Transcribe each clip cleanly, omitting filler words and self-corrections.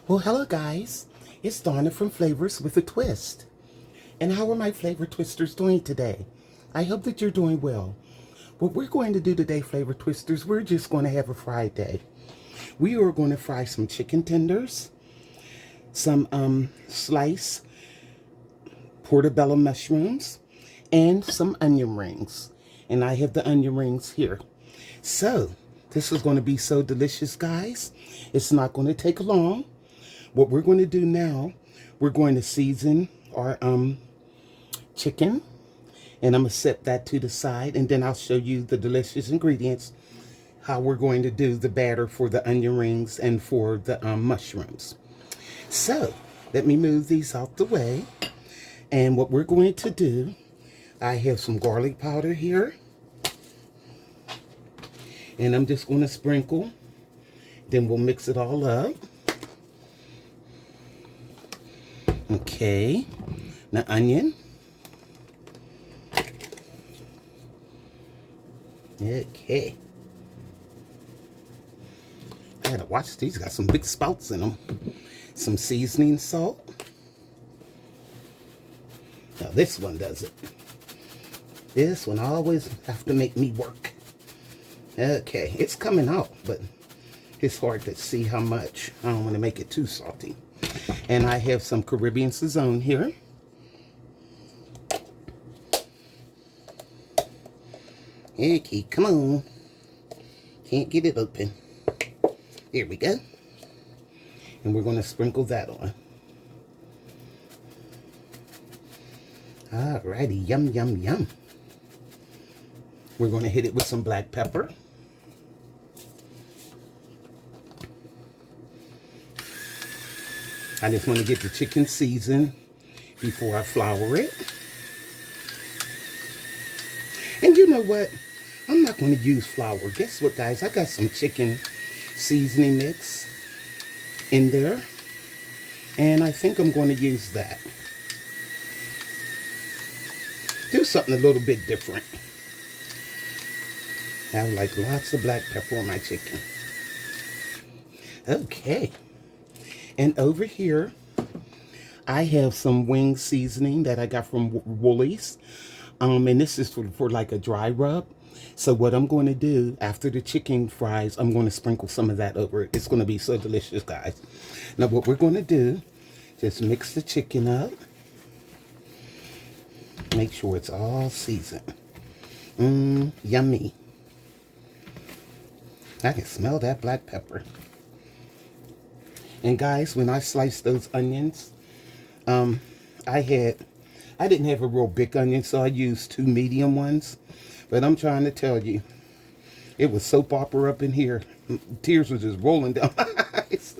Well, hello guys. It's Donna from Flavors with a Twist. And how are my flavor twisters doing today? I hope that you're doing well. What we're going to do today, flavor twisters, we're just going to have a fried day. We are going to fry some chicken tenders, some sliced portobello mushrooms, and some onion rings. And I have the onion rings here. So, this is going to be so delicious, guys. It's not going to take long. What we're going to do now, we're going to season our chicken, and I'm going to set that to the side, and then I'll show you the delicious ingredients, how we're going to do the batter for the onion rings and for the mushrooms. So, let me move these out the way, and what we're going to do, I have some garlic powder here, and I'm just going to sprinkle, then we'll mix it all up. Okay, the onion. Okay. I gotta watch these, got some big spouts in them. Some seasoning salt. Now this one does it. This one always have to make me work. Okay, it's coming out, but it's hard to see how much. I don't want to make it too salty. And I have some Caribbean Sazon here. Okay, come on. Can't get it open. Here we go. And we're going to sprinkle that on. Alrighty, yum, yum, yum. We're going to hit it with some black pepper. I just want to get the chicken seasoned before I flour it. And you know what? I'm not going to use flour. Guess what, guys? I got some chicken seasoning mix in there. And I think I'm going to use that. Do something a little bit different. I have like lots of black pepper on my chicken. Okay. And over here, I have some wing seasoning that I got from Woolies. And this is for like a dry rub. So what I'm going to do after the chicken fries, I'm going to sprinkle some of that over it. It's going to be so delicious, guys. Now what we're going to do, just mix the chicken up. Make sure it's all seasoned. Yummy. I can smell that black pepper. And guys, when I sliced those onions, I didn't have a real big onion, so I used 2 medium ones. But I'm trying to tell you, it was soap opera up in here. Tears were just rolling down my eyes.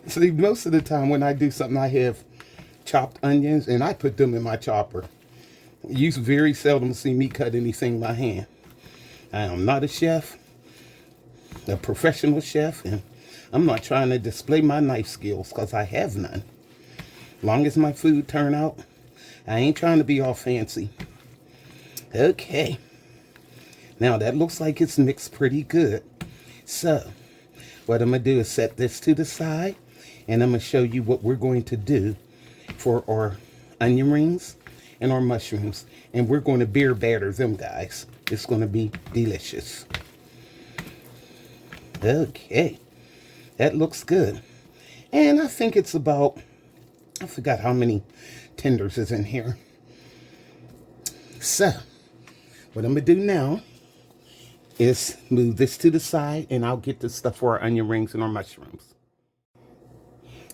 See, most of the time when I do something, I have chopped onions, and I put them in my chopper. You very seldom see me cut anything by hand. I am not a chef, a professional chef, and I'm not trying to display my knife skills because I have none. Long as my food turn out, I ain't trying to be all fancy. Okay. Now that looks like it's mixed pretty good. So, what I'm going to do is set this to the side, and I'm going to show you what we're going to do for our onion rings and our mushrooms. And we're going to beer batter them, guys. It's going to be delicious. Okay. That looks good. And I think it's about, I forgot how many tenders is in here. So, what I'm going to do now is move this to the side, and I'll get the stuff for our onion rings and our mushrooms.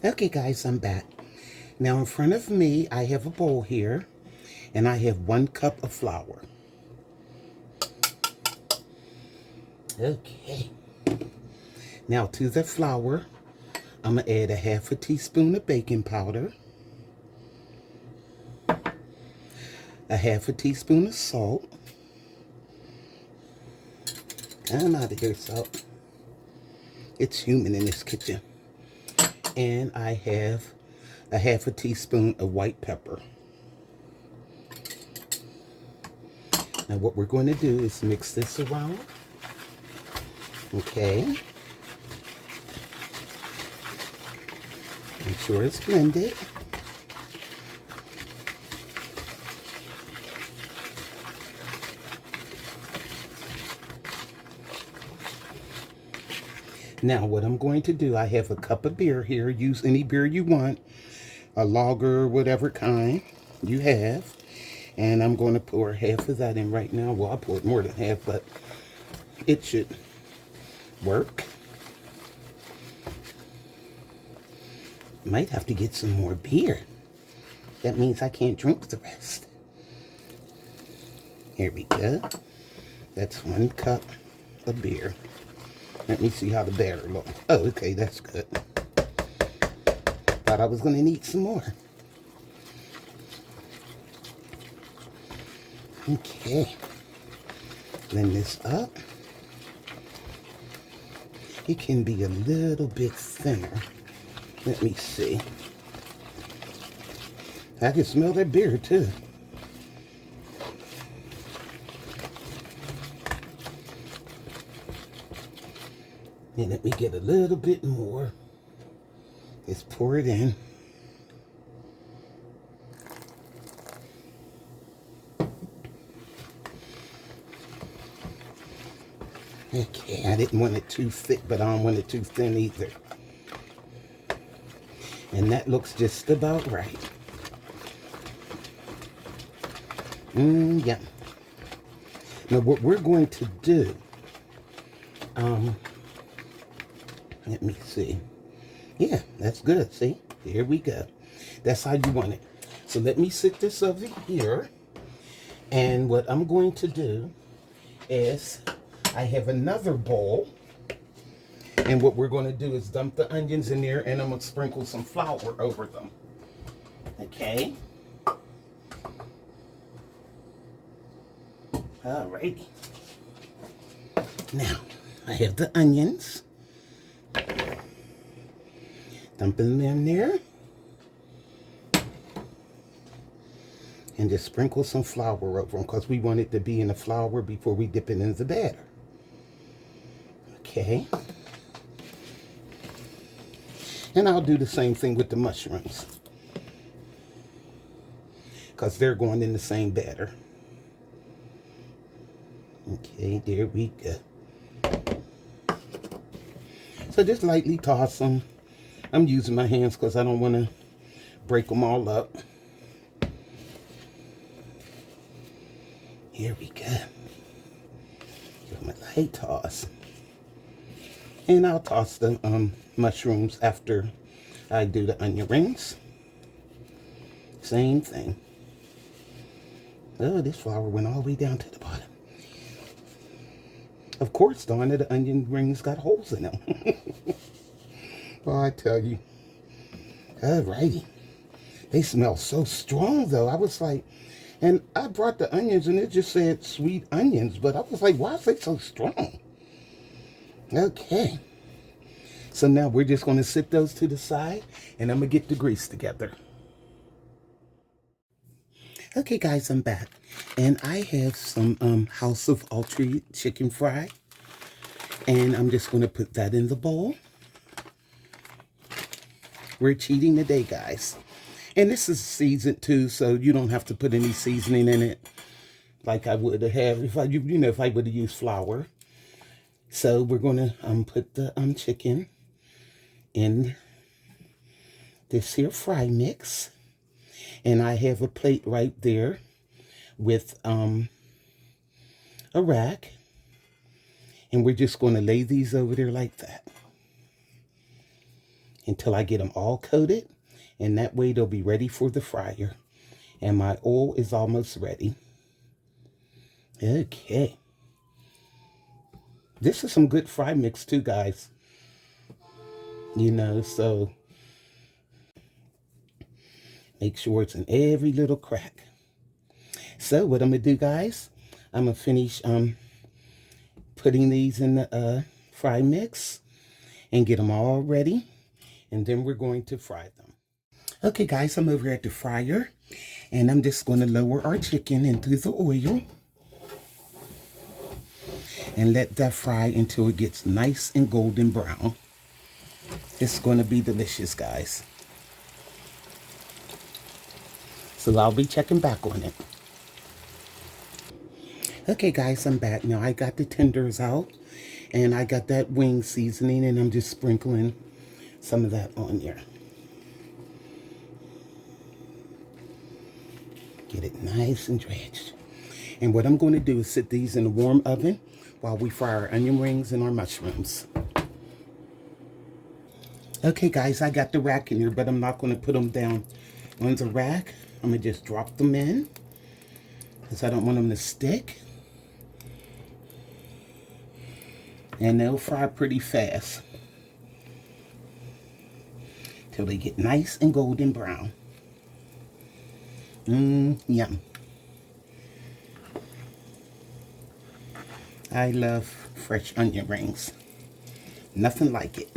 Okay, guys, I'm back. Now, in front of me, I have a bowl here, and I have 1 cup of flour. Okay. Now, to the flour, I'm going to add a 1/2 teaspoon of baking powder, a 1/2 teaspoon of salt. I'm out of here, salt. It's humid in this kitchen. And I have a 1/2 teaspoon of white pepper. Now what we're going to do is mix this around. Okay. Make sure it's blended. Now what I'm going to do, I have a cup of beer here. Use any beer you want, a lager, whatever kind you have. And I'm going to pour half of that in right now. Well, I poured more than half, but it should work. Might have to get some more beer. That means I can't drink the rest. Here we go. That's 1 cup of beer. Let me see how the batter looks. Oh, okay, that's good. Thought I was going to need some more. Okay. Blend this up. It can be a little bit thinner. Let me see. I can smell that beer too. And let me get a little bit more. Just pour it in. Okay, I didn't want it too thick, but I don't want it too thin either. And that looks just about right. Yeah. Now what we're going to do, let me see. Yeah, that's good. See, here we go. That's how you want it. So let me sit this over here. And what I'm going to do is I have another bowl. And what we're going to do is dump the onions in there, and I'm going to sprinkle some flour over them. Okay. Alrighty. Now, I have the onions. Dumping them in there. And just sprinkle some flour over them, because we want it to be in the flour before we dip it in the batter. Okay. And I'll do the same thing with the mushrooms, because they're going in the same batter. Okay, there we go. So just lightly toss them. I'm using my hands because I don't want to break them all up. Here we go. Give them a light toss. And I'll toss the mushrooms after I do the onion rings. Same thing. Oh, this flour went all the way down to the bottom. Of course, darn it, the onion rings got holes in them. Well, I tell you. Alrighty. They smell so strong, though. I was like, and I brought the onions, and it just said sweet onions, but I was like, why is they so strong? Okay. So now we're just going to sit those to the side, and I'm going to get the grease together. Okay, guys, I'm back. And I have some House of Ultra chicken fry. And I'm just going to put that in the bowl. We're cheating today, guys. And this is seasoned too, so you don't have to put any seasoning in it like I would have if I, if I would have used flour. So we're going to put the chicken in this here fry mix. And I have a plate right there with a rack. And we're just going to lay these over there like that until I get them all coated. And that way they'll be ready for the fryer. And my oil is almost ready. Okay. This is some good fry mix too, guys. So make sure it's in every little crack. So what I'm going to do, guys, I'm going to finish putting these in the fry mix and get them all ready. And then we're going to fry them. Okay, guys, I'm over at the fryer. And I'm just going to lower our chicken into the oil. And let that fry until it gets nice and golden brown. It's going to be delicious, guys. So I'll be checking back on it. Okay guys, I'm back now. I got the tenders out and I got that wing seasoning and I'm just sprinkling some of that on there. Get it nice and drenched. And what I'm going to do is sit these in a warm oven while we fry our onion rings and our mushrooms. Okay guys, I got the rack in here, but I'm not going to put them down on the rack. I'm going to just drop them in because I don't want them to stick. And they'll fry pretty fast till they get nice and golden brown. Yum. I love fresh onion rings. Nothing like it.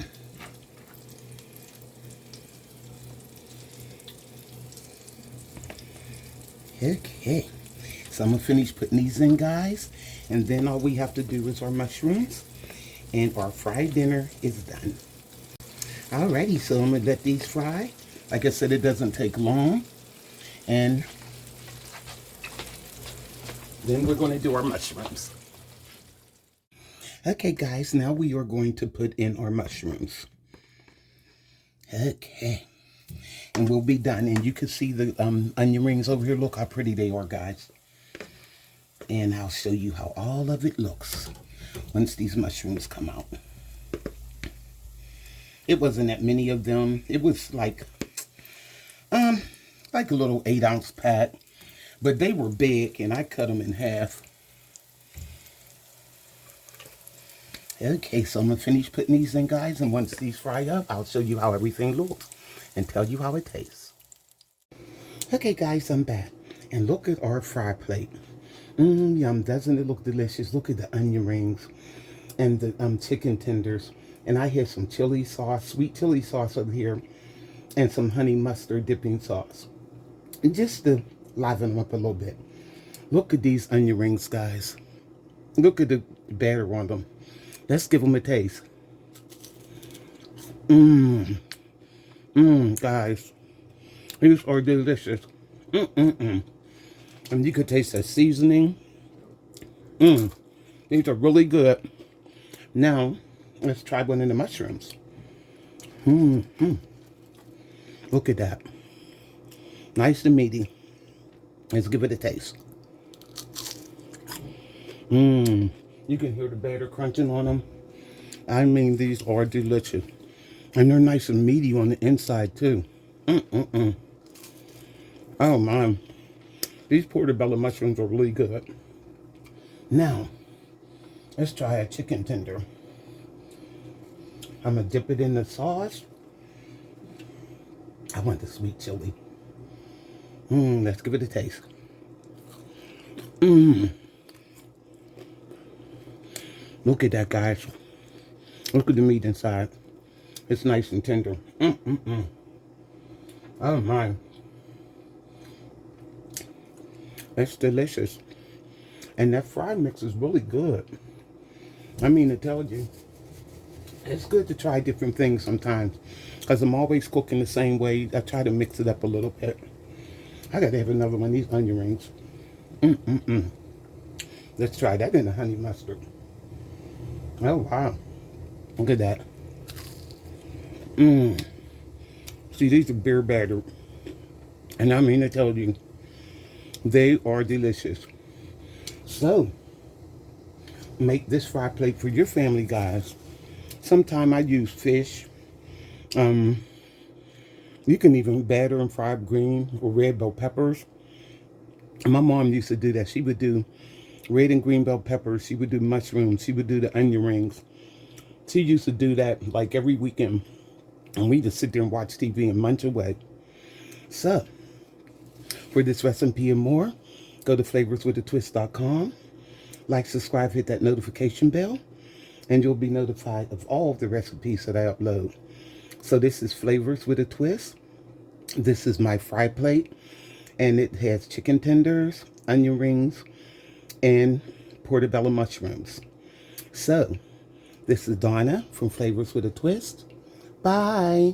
Okay, so I'm gonna finish putting these in, guys, and then all we have to do is our mushrooms, and our fried dinner is done. Alrighty, so I'm gonna let these fry. Like I said, it doesn't take long, and then we're gonna do our mushrooms. Okay, guys, now we are going to put in our mushrooms. Okay. And we'll be done. And you can see the onion rings over here. Look how pretty they are, guys. And I'll show you how all of it looks once these mushrooms come out. It wasn't that many of them. It was like a little 8-ounce pack. But they were big, and I cut them in half. Okay, so I'm going to finish putting these in, guys. And once these fry up, I'll show you how everything looks and tell you how it tastes. Okay guys, I'm back. And look at our fry plate. Yum, doesn't it look delicious? Look at the onion rings and the chicken tenders. And I have some chili sauce, sweet chili sauce over here, and some honey mustard dipping sauce. And just to liven them up a little bit. Look at these onion rings, guys. Look at the batter on them. Let's give them a taste. Guys, these are delicious. And you could taste the seasoning. These are really good. Now, let's try one of the mushrooms. Look at that. Nice and meaty. Let's give it a taste. You can hear the batter crunching on them. I mean, these are delicious. And they're nice and meaty on the inside, too. Oh, my. These portobello mushrooms are really good. Now, let's try a chicken tender. I'm going to dip it in the sauce. I want the sweet chili. Let's give it a taste. Look at that, guys. Look at the meat inside. It's nice and tender. Oh, my. It's delicious. And that fry mix is really good. I mean, to tell you, it's good to try different things sometimes. Because I'm always cooking the same way. I try to mix it up a little bit. I got to have another one of these onion rings. Let's try that in the honey mustard. Oh, wow. Look at that. See, these are beer battered. And I mean to tell you, they are delicious. So, make this fry plate for your family, guys. Sometimes I use fish. You can even batter and fry green or red bell peppers. My mom used to do that. She would do red and green bell peppers. She would do mushrooms. She would do the onion rings. She used to do that like every weekend. And we just sit there and watch TV and munch away. So, for this recipe and more, go to flavorswithatwist.com. Like, subscribe, hit that notification bell. And you'll be notified of all of the recipes that I upload. So this is Flavors with a Twist. This is my fry plate. And it has chicken tenders, onion rings, and portobello mushrooms. So, this is Donna from Flavors with a Twist. Bye.